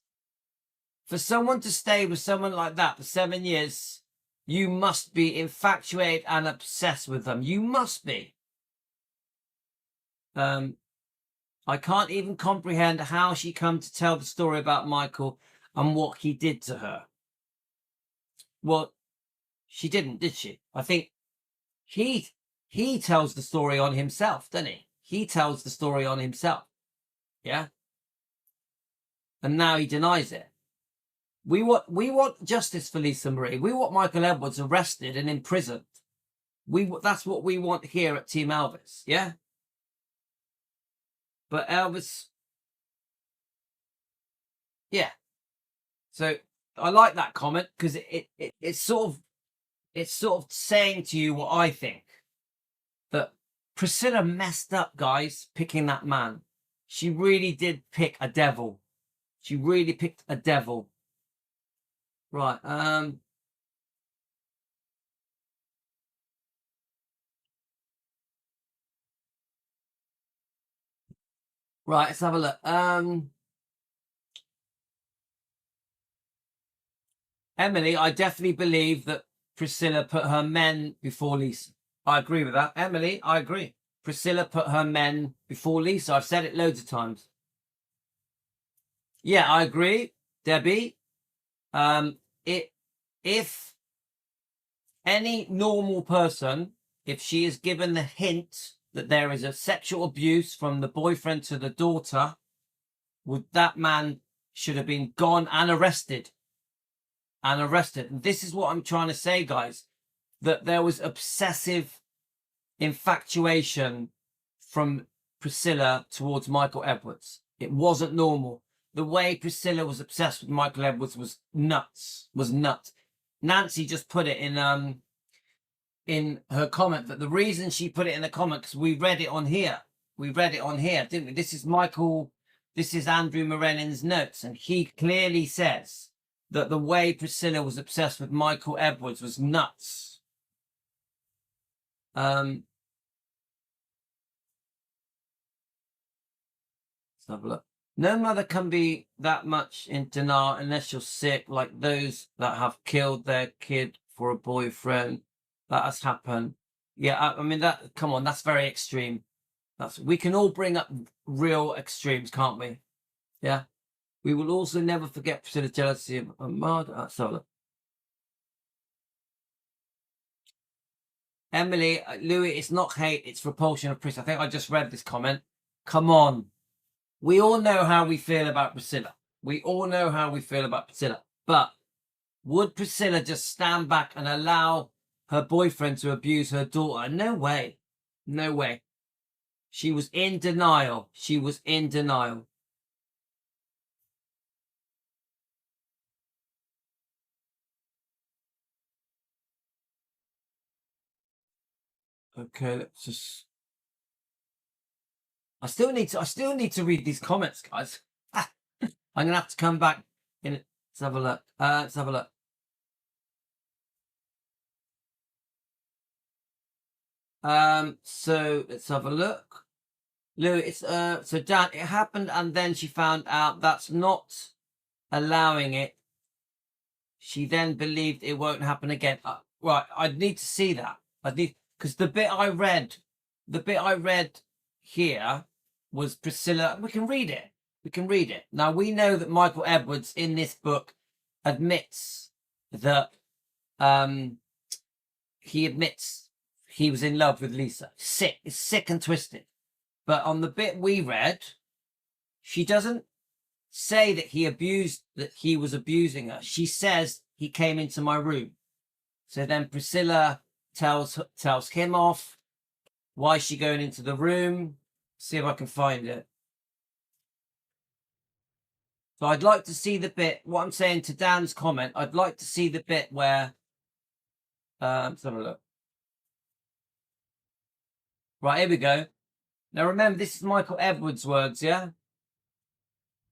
For someone to stay with someone like that for 7 years, you must be infatuated and obsessed with them. You must be. I can't even comprehend how she come to tell the story about Michael and what he did to her. Well, she didn't, did she? I think he tells the story on himself, doesn't he? He tells the story on himself. Yeah? And now he denies it. We want justice for Lisa Marie. We want Michael Edwards arrested and imprisoned. That's what we want here at Team Elvis. Yeah? But Elvis... Yeah. So I like that comment because it's sort of saying to you what I think. That Priscilla messed up, guys, picking that man. She really did pick a devil. She really picked a devil. Right. Right, let's have a look. Emily, I definitely believe that Priscilla put her men before Lisa. I agree with that. Emily, I agree. Priscilla put her men before Lisa. I've said it loads of times. Yeah, I agree, Debbie. If any normal person, if she is given the hint that there is a sexual abuse from the boyfriend to the daughter, that man should have been gone and arrested. And this is what I'm trying to say, guys, that there was obsessive infatuation from Priscilla towards Michael Edwards. It wasn't normal. The way Priscilla was obsessed with Michael Edwards was nuts. Nancy just put it in her comment that the reason she put it in the comment, because we read it on here. We read it on here, didn't we? This is Andrew Morenin's notes, and he clearly says that the way Priscilla was obsessed with Michael Edwards was nuts. Let's have a look. No mother can be that much in denial unless you're sick, like those that have killed their kid for a boyfriend. That has happened. Yeah, I mean, come on, that's very extreme. We can all bring up real extremes, can't we? Yeah. We will also never forget Priscilla's jealousy of Ahmad. So Emily, Louis, it's not hate, it's repulsion of Priscilla. I think I just read this comment. Come on. We all know how we feel about Priscilla. We all know how we feel about Priscilla. But would Priscilla just stand back and allow her boyfriend to abuse her daughter? No way. No way. She was in denial. She was in denial. Okay, let's just. I still need to read these comments, guys. I'm gonna have to come back in. Let's have a look. Let's have a look. So let's have a look. Lou, it's so Dan, it happened and then she found out. That's not allowing it. She then believed it won't happen again. Right, I'd need to see that. I'd need, because the bit I read here was Priscilla. We can read it. We can read it. Now we know that Michael Edwards in this book admits that he admits he was in love with Lisa. Sick. It's sick and twisted. But on the bit we read, she doesn't say that he was abusing her. She says he came into my room. So then Priscilla tells him off. Why is she going into the room? See if I can find it. So I'd like to see the bit. What I'm saying to Dan's comment, I'd like to see the bit where. Let's have a look. Right, here we go. Now remember, this is Michael Edwards' words, yeah?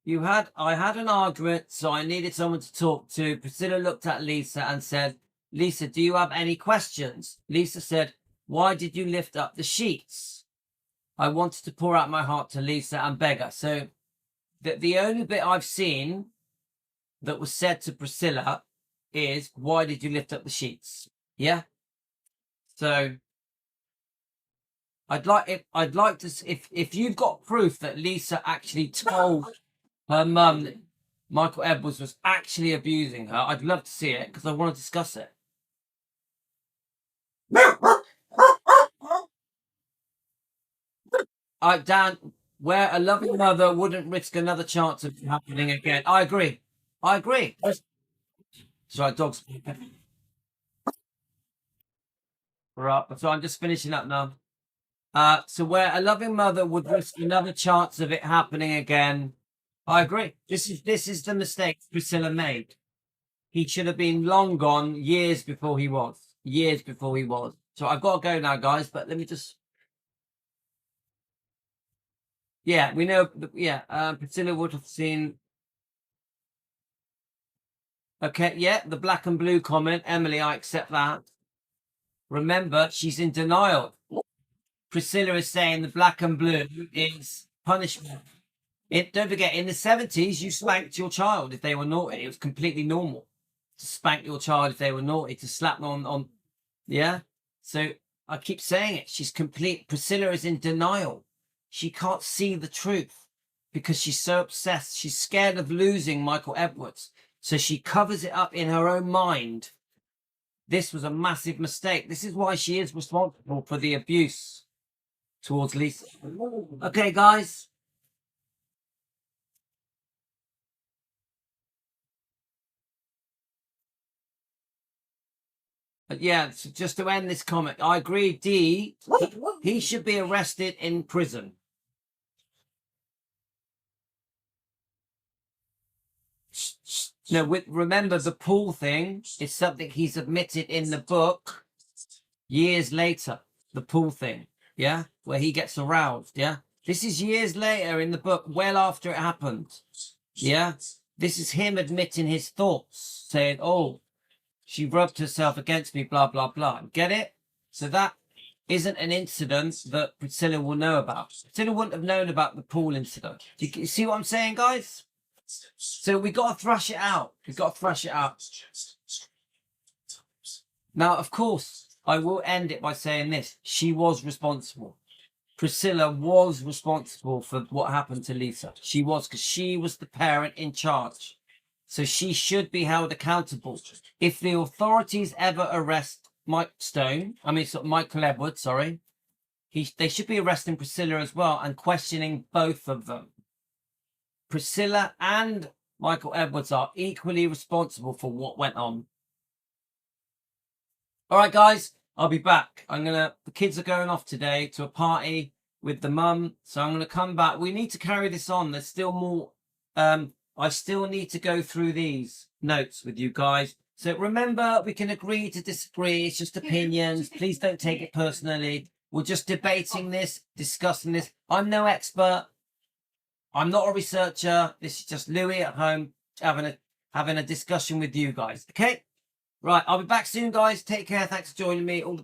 I had an argument, so I needed someone to talk to. Priscilla looked at Lisa and said, Lisa, do you have any questions? Lisa said, why did you lift up the sheets? I wanted to pour out my heart to Lisa and beg her. So the only bit I've seen that was said to Priscilla is, why did you lift up the sheets? Yeah? So I'd like to, if you've got proof that Lisa actually told her mum that Michael Edwards was actually abusing her, I'd love to see it because I want to discuss it. Dan, where a loving mother wouldn't risk another chance of happening again. I agree. Sorry, dogs. Right, so I'm just finishing up now. So where a loving mother would risk another chance of it happening again. I agree. This is the mistake Priscilla made. He should have been long gone years before he was. Years before he was. So I've got to go now, guys, but let me just. Yeah, we know. Yeah, Priscilla would have seen. Okay, yeah, the black and blue comment. Emily, I accept that. Remember, she's in denial. Priscilla is saying the black and blue is punishment. Don't forget, in the 70s, you spanked your child if they were naughty. It was completely normal to spank your child if they were naughty, to slap them on. Yeah? So I keep saying it. Priscilla is in denial. She can't see the truth because she's so obsessed. She's scared of losing Michael Edwards. So she covers it up in her own mind. This was a massive mistake. This is why she is responsible for the abuse towards Lisa. Okay, guys. But yeah, so just to end this comment, I agree, D, he should be arrested in prison. No, remember the pool thing is something he's admitted in the book years later. The pool thing, yeah, where he gets aroused, yeah. This is years later in the book, well after it happened, yeah. This is him admitting his thoughts, saying, "Oh, she rubbed herself against me, blah blah blah." Get it? So that isn't an incident that Priscilla will know about. Priscilla wouldn't have known about the pool incident. Do you see what I'm saying, guys? So we got to thrash it out. We've got to thrash it out. Now, of course, I will end it by saying this. She was responsible. Priscilla was responsible for what happened to Lisa. She was, because she was the parent in charge. So she should be held accountable. If the authorities ever arrest Michael Edwards, sorry. They should be arresting Priscilla as well and questioning both of them. Priscilla and Michael Edwards are equally responsible for what went on. All right, guys, I'll be back. The kids are going off today to a party with the mum, so I'm going to come back. We need to carry this on. There's still more. I still need to go through these notes with you guys. So remember, we can agree to disagree. It's just opinions. Please don't take it personally. We're just debating this, discussing this. I'm no expert. I'm not a researcher. This is just Louis at home having a discussion with you guys. Okay? Right, I'll be back soon, guys. Take care. Thanks for joining me. All the